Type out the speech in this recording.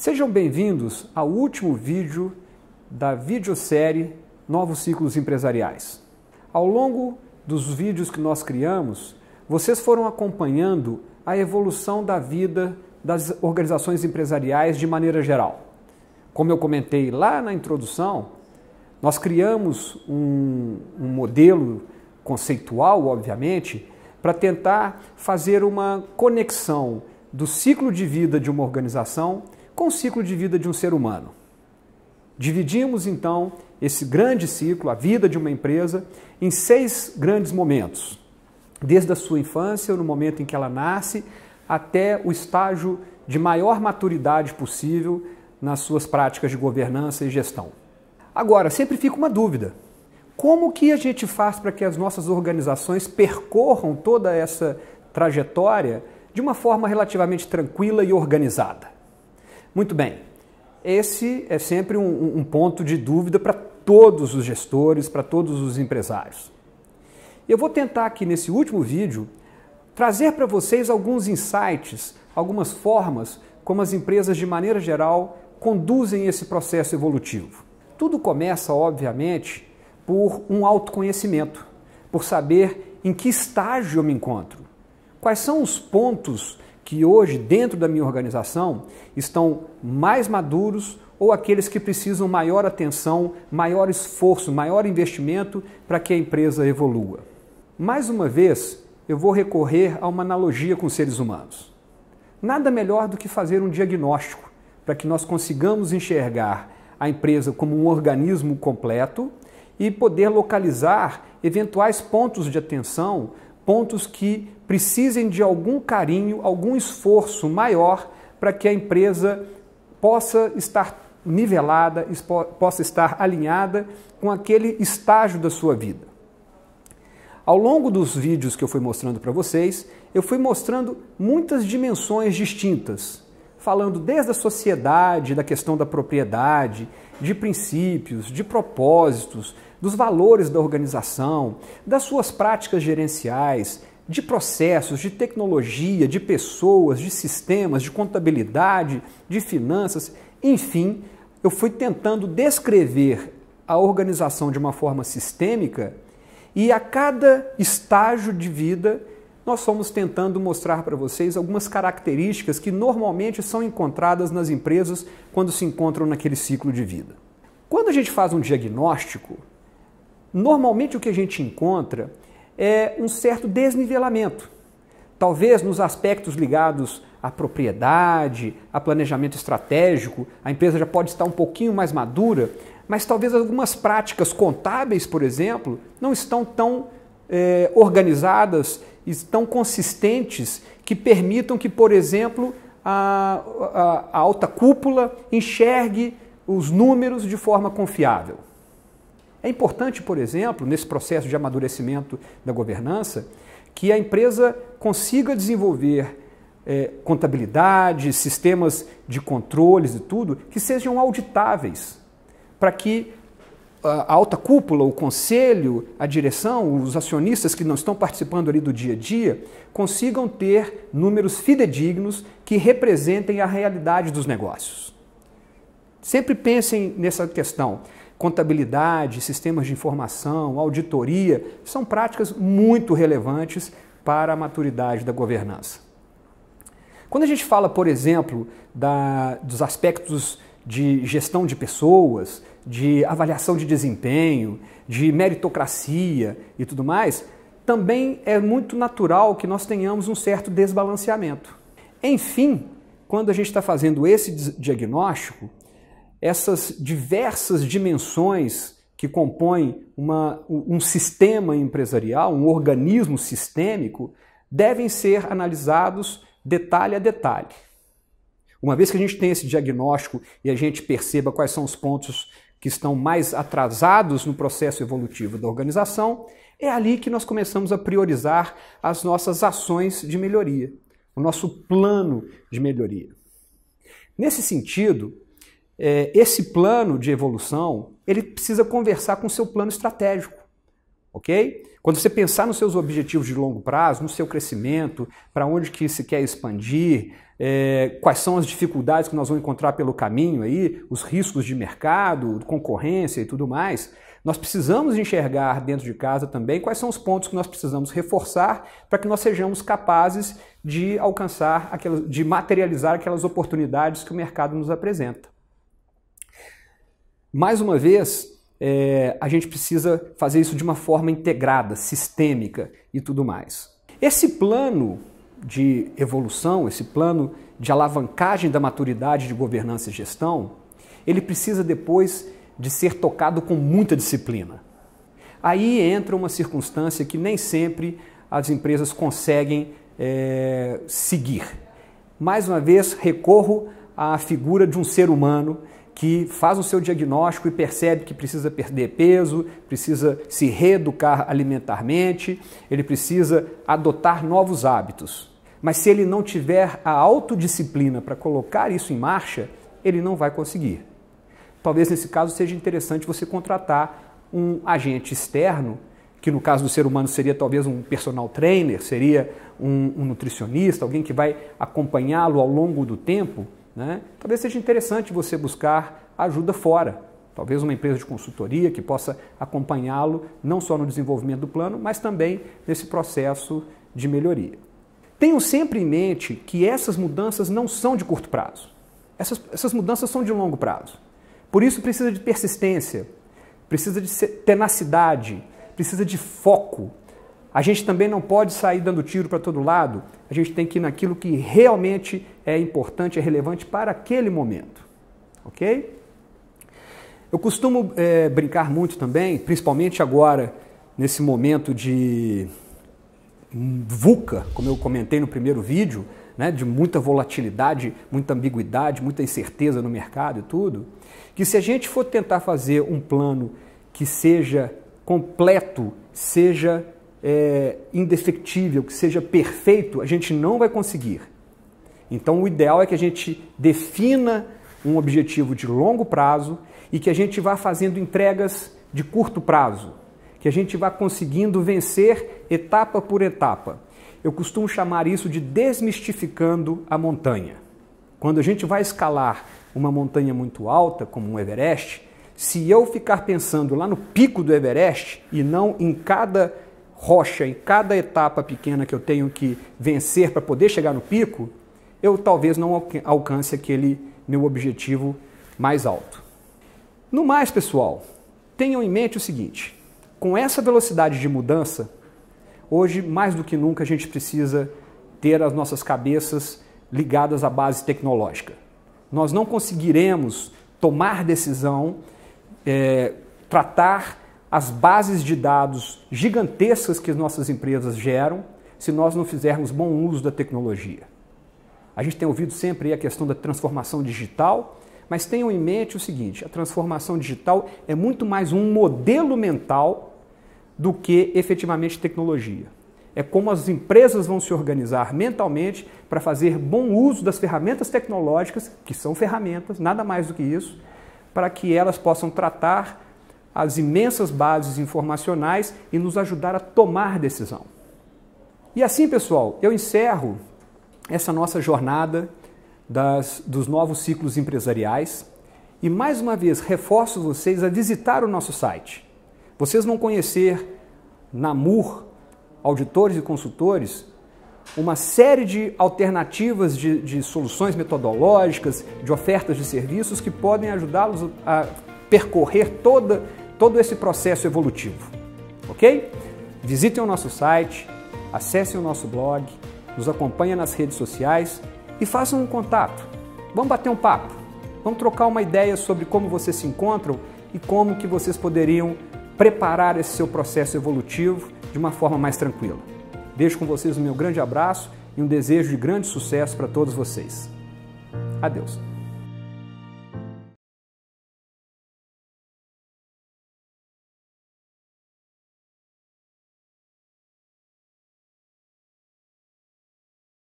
Sejam bem-vindos ao último vídeo da videosérie Novos Ciclos Empresariais. Ao longo dos vídeos que nós criamos, vocês foram acompanhando a evolução da vida das organizações empresariais de maneira geral. Como eu comentei lá na introdução, nós criamos um modelo conceitual, obviamente, para tentar fazer uma conexão do ciclo de vida de uma organização com o ciclo de vida de um ser humano. Dividimos, então, esse grande ciclo, a vida de uma empresa, em 6 grandes momentos. Desde a sua infância, no momento em que ela nasce, até o estágio de maior maturidade possível nas suas práticas de governança e gestão. Agora, sempre fica uma dúvida. Como que a gente faz para que as nossas organizações percorram toda essa trajetória de uma forma relativamente tranquila e organizada? Muito bem, esse é sempre um ponto de dúvida para todos os gestores, para todos os empresários. Eu vou tentar aqui nesse último vídeo trazer para vocês alguns insights, algumas formas como as empresas de maneira geral conduzem esse processo evolutivo. Tudo começa, obviamente, por um autoconhecimento, por saber em que estágio eu me encontro, quais são os pontos que hoje, dentro da minha organização, estão mais maduros ou aqueles que precisam maior atenção, maior esforço, maior investimento para que a empresa evolua. Mais uma vez, eu vou recorrer a uma analogia com os seres humanos. Nada melhor do que fazer um diagnóstico para que nós consigamos enxergar a empresa como um organismo completo e poder localizar eventuais pontos de atenção, pontos que precisem de algum carinho, algum esforço maior para que a empresa possa estar nivelada, possa estar alinhada com aquele estágio da sua vida. Ao longo dos vídeos que eu fui mostrando para vocês, eu fui mostrando muitas dimensões distintas, falando desde a sociedade, da questão da propriedade, de princípios, de propósitos, dos valores da organização, das suas práticas gerenciais, de processos, de tecnologia, de pessoas, de sistemas, de contabilidade, de finanças, enfim, eu fui tentando descrever a organização de uma forma sistêmica e a cada estágio de vida nós fomos tentando mostrar para vocês algumas características que normalmente são encontradas nas empresas quando se encontram naquele ciclo de vida. Quando a gente faz um diagnóstico, normalmente o que a gente encontra é um certo desnivelamento. Talvez nos aspectos ligados à propriedade, a planejamento estratégico, a empresa já pode estar um pouquinho mais madura, mas talvez algumas práticas contábeis, por exemplo, não estão tão organizadas e tão consistentes que permitam que, por exemplo, a alta cúpula enxergue os números de forma confiável. É importante, por exemplo, nesse processo de amadurecimento da governança, que a empresa consiga desenvolver contabilidade, sistemas de controles e tudo, que sejam auditáveis, para que a alta cúpula, o conselho, a direção, os acionistas que não estão participando ali do dia a dia, consigam ter números fidedignos que representem a realidade dos negócios. Sempre pensem nessa questão. Contabilidade, sistemas de informação, auditoria, são práticas muito relevantes para a maturidade da governança. Quando a gente fala, por exemplo, dos aspectos de gestão de pessoas, de avaliação de desempenho, de meritocracia e tudo mais, também é muito natural que nós tenhamos um certo desbalanceamento. Enfim, quando a gente está fazendo esse diagnóstico, essas diversas dimensões que compõem um sistema empresarial, um organismo sistêmico, devem ser analisados detalhe a detalhe. Uma vez que a gente tem esse diagnóstico e a gente perceba quais são os pontos que estão mais atrasados no processo evolutivo da organização, é ali que nós começamos a priorizar as nossas ações de melhoria, o nosso plano de melhoria. Nesse sentido, esse plano de evolução, ele precisa conversar com o seu plano estratégico. ok? Quando você pensar nos seus objetivos de longo prazo, no seu crescimento, para onde que se quer expandir, quais são as dificuldades que nós vamos encontrar pelo caminho aí, os riscos de mercado, concorrência e tudo mais, nós precisamos enxergar dentro de casa também quais são os pontos que nós precisamos reforçar para que nós sejamos capazes de alcançar, de materializar aquelas oportunidades que o mercado nos apresenta. Mais uma vez, a gente precisa fazer isso de uma forma integrada, sistêmica e tudo mais. Esse plano de evolução, esse plano de alavancagem da maturidade de governança e gestão, ele precisa depois de ser tocado com muita disciplina. Aí entra uma circunstância que nem sempre as empresas conseguem seguir. Mais uma vez, recorro à figura de um ser humano que faz o seu diagnóstico e percebe que precisa perder peso, precisa se reeducar alimentarmente, ele precisa adotar novos hábitos. Mas se ele não tiver a autodisciplina para colocar isso em marcha, ele não vai conseguir. Talvez nesse caso seja interessante você contratar um agente externo, que no caso do ser humano seria talvez um personal trainer, seria um nutricionista, alguém que vai acompanhá-lo ao longo do tempo, né? Talvez seja interessante você buscar ajuda fora, talvez uma empresa de consultoria que possa acompanhá-lo não só no desenvolvimento do plano, mas também nesse processo de melhoria. Tenham sempre em mente que essas mudanças não são de curto prazo, essas mudanças são de longo prazo. Por isso precisa de persistência, precisa de tenacidade, precisa de foco. A gente também não pode sair dando tiro para todo lado, a gente tem que ir naquilo que realmente é importante, é relevante para aquele momento, ok? Eu costumo brincar muito também, principalmente agora, nesse momento de VUCA, como eu comentei no primeiro vídeo, né, de muita volatilidade, muita ambiguidade, muita incerteza no mercado e tudo, que se a gente for tentar fazer um plano que seja completo, seja indefectível, que seja perfeito, a gente não vai conseguir. Então o ideal é que a gente defina um objetivo de longo prazo e que a gente vá fazendo entregas de curto prazo, que a gente vá conseguindo vencer etapa por etapa. Eu costumo chamar isso de desmistificando a montanha. Quando a gente vai escalar uma montanha muito alta, como um Everest, se eu ficar pensando lá no pico do Everest e não em cada rocha, em cada etapa pequena que eu tenho que vencer para poder chegar no pico, eu talvez não alcance aquele meu objetivo mais alto. No mais, pessoal, tenham em mente o seguinte, com essa velocidade de mudança, hoje, mais do que nunca, a gente precisa ter as nossas cabeças ligadas à base tecnológica. Nós não conseguiremos tomar decisão, tratar as bases de dados gigantescas que as nossas empresas geram se nós não fizermos bom uso da tecnologia. A gente tem ouvido sempre aí a questão da transformação digital, mas tenham em mente o seguinte, a transformação digital é muito mais um modelo mental do que efetivamente tecnologia. É como as empresas vão se organizar mentalmente para fazer bom uso das ferramentas tecnológicas, que são ferramentas, nada mais do que isso, para que elas possam tratar as imensas bases informacionais e nos ajudar a tomar decisão. E assim, pessoal, eu encerro essa nossa jornada dos novos ciclos empresariais e, mais uma vez, reforço vocês a visitar o nosso site. Vocês vão conhecer na MUR, Auditores e Consultores, uma série de alternativas de soluções metodológicas, de ofertas de serviços que podem ajudá-los a percorrer todo esse processo evolutivo, ok? Visitem o nosso site, acessem o nosso blog, nos acompanhem nas redes sociais e façam um contato. Vamos bater um papo, vamos trocar uma ideia sobre como vocês se encontram e como que vocês poderiam preparar esse seu processo evolutivo de uma forma mais tranquila. Deixo com vocês o meu grande abraço e um desejo de grande sucesso para todos vocês. Adeus.